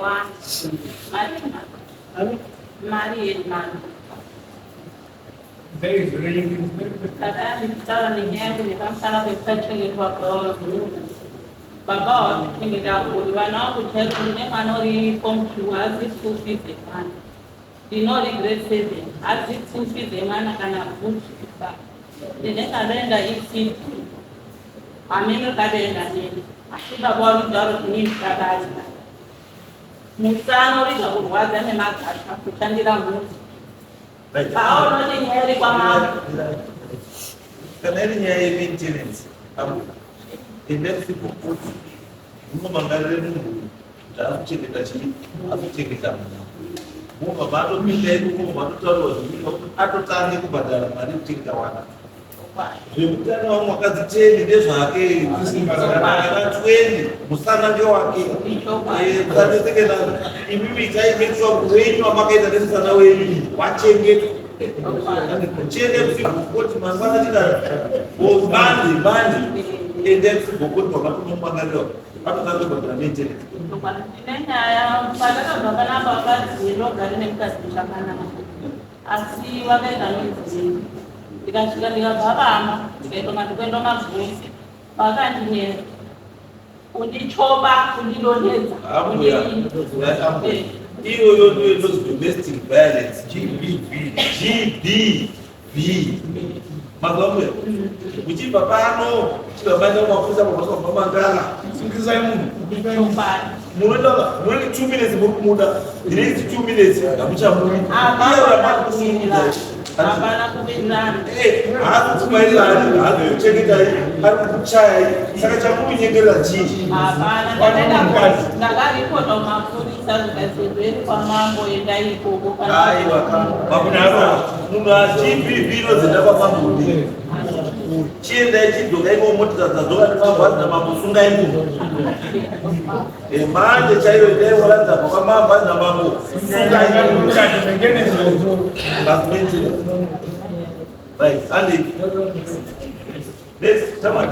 one. Marry man. There is really Kaya telling him to become kind of affectionate into a girl. But God, in the doubt, we were not to tell him, I know he come to us this 250 man. Do not regret saving. As this 250 man can have good to back. The next calendar is seen. I mean, look at it again. I should have wanted to meet that. Musano is a good was and a matter to send it out. Paolo di Heri Pama. Canary maintenance. Index put Mumangaran, check it as you check it out. Move about me, move about to tell you about the Maritic Tawana. You tell no more as the chain in this hake, Musana Joaki, that is together. If you make some rain or market that is away, watching it. Chile put Manzana was bandi, and then put Manalo. Apa kalau berani jadi? Ini saya pada kalau berapa bapak zero dari negara Indonesia mana? Asli wagai kami sih. Jika sudah lihat bapak, jika itu mati kan doma bui. Bapak ini, uji coba, uji donesa. Abu ya, iyo domestic violence, GBV. Magombe, uji bapak no, sudah banyak mafuza mafuza mamangala. Singiza imu. Muda, 2 minutes muda. Direct 2 minutes. Kamucha muri. Abana kubinana. Aku kumaila, aku chekita, aku kuchai. Saka chamu nyengela ji. Abana na gari ko to mafuri saru kasebe kwa mambo yendai ko Ai waka. Babunaro, muna GBV no zindaba mambo. Chienda chidoka imo mota zadoka na mambo sunga imo. Mande chayo leo wala kwa mambo na mambo. Sunga imo chani mengine ndio. Basi. Right, Andy. Let's come on.